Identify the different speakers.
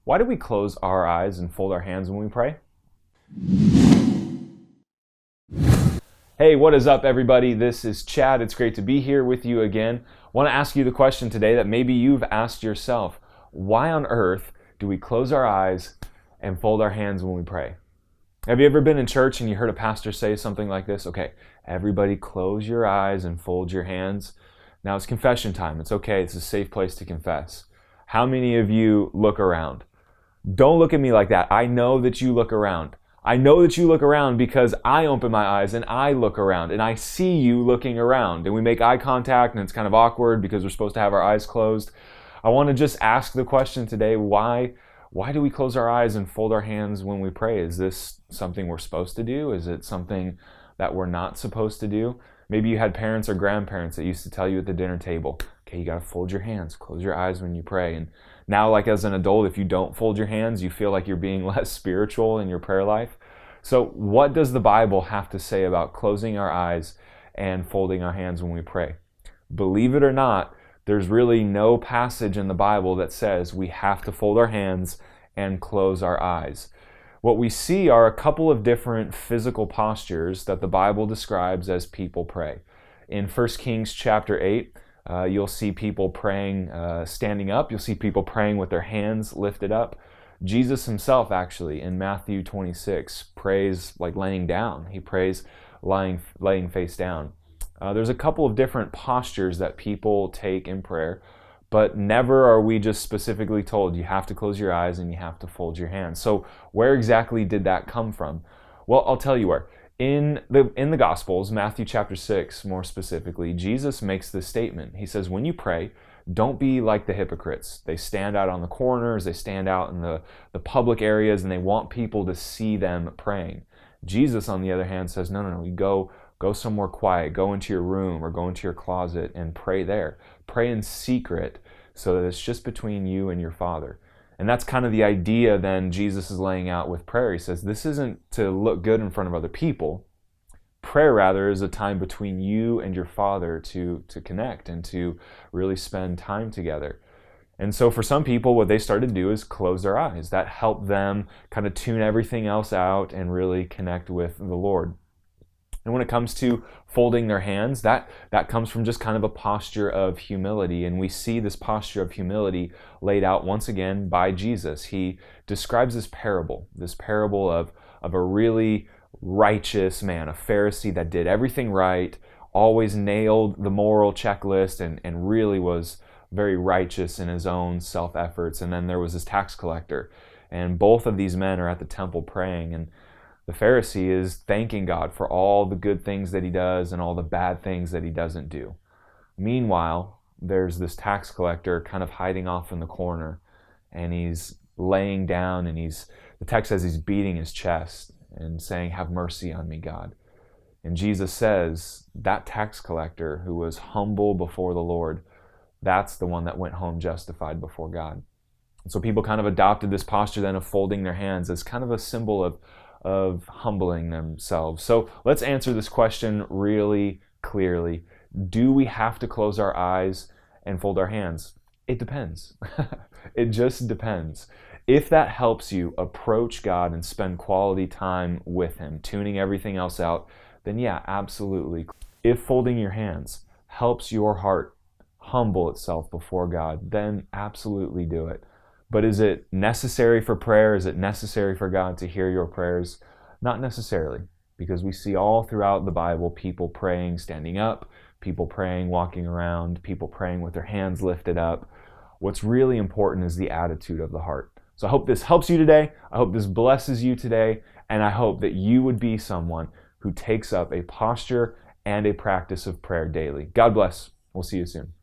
Speaker 1: Why do we close our eyes and fold our hands when we pray? Hey, what is up, everybody? This is Chad. It's great to be here with you again. I want to ask you the question today that maybe you've asked yourself. Why on earth do we close our eyes and fold our hands when we pray? Have you ever been in church and you heard a pastor say something like this? Okay, everybody close your eyes and fold your hands. Now it's confession time. It's okay. It's a safe place to confess. How many of you look around? Don't look at me like that. I know that you look around. I know that you look around because I open my eyes and I look around and I see you looking around, and we make eye contact and it's kind of awkward because we're supposed to have our eyes closed. I want to just ask the question today, why do we close our eyes and fold our hands when we pray? Is this something we're supposed to do? Is it something that we're not supposed to do? Maybe you had parents or grandparents that used to tell you at the dinner table, okay, you got to fold your hands, close your eyes when you pray. And now, like as an adult, if you don't fold your hands, you feel like you're being less spiritual in your prayer life. So what does the Bible have to say about closing our eyes and folding our hands when we pray? Believe it or not, there's really no passage in the Bible that says we have to fold our hands and close our eyes. What we see are a couple of different physical postures that the Bible describes as people pray. In 1 Kings chapter 8, you'll see people praying standing up. You'll see people praying with their hands lifted up. Jesus himself, actually, in Matthew 26, prays like laying down. He prays laying face down. There's a couple of different postures that people take in prayer, but never are we just specifically told you have to close your eyes and you have to fold your hands. So where exactly did that come from? Well, I'll tell you where. In the Gospels, Matthew chapter 6 more specifically, Jesus makes this statement. He says, when you pray, don't be like the hypocrites. They stand out on the corners, they stand out in the public areas, and they want people to see them praying. Jesus, on the other hand, says, no, you go somewhere quiet, go into your room or go into your closet and pray there. Pray in secret so that it's just between you and your Father. And that's kind of the idea then Jesus is laying out with prayer. He says this isn't to look good in front of other people. Prayer, rather, is a time between you and your Father to connect and to really spend time together. And so for some people, what they started to do is close their eyes. That helped them kind of tune everything else out and really connect with the Lord. And when it comes to folding their hands, that comes from just kind of a posture of humility. And we see this posture of humility laid out once again by Jesus. He describes this parable of a really righteous man, a Pharisee that did everything right, always nailed the moral checklist, and really was very righteous in his own self-efforts. And then there was this tax collector. And both of these men are at the temple praying. And the Pharisee is thanking God for all the good things that he does and all the bad things that he doesn't do. Meanwhile, there's this tax collector kind of hiding off in the corner, and he's laying down, and the text says he's beating his chest and saying, "Have mercy on me, God." And Jesus says that tax collector who was humble before the Lord, that's the one that went home justified before God. And so people kind of adopted this posture then of folding their hands as kind of a symbol of humbling themselves. So let's answer this question really clearly. Do we have to close our eyes and fold our hands? It depends. It just depends. If that helps you approach God and spend quality time with Him, tuning everything else out, then yeah, absolutely. If folding your hands helps your heart humble itself before God, then absolutely do it. But is it necessary for prayer? Is it necessary for God to hear your prayers? Not necessarily, because we see all throughout the Bible people praying standing up, people praying walking around, people praying with their hands lifted up. What's really important is the attitude of the heart. So I hope this helps you today. I hope this blesses you today. And I hope that you would be someone who takes up a posture and a practice of prayer daily. God bless. We'll see you soon.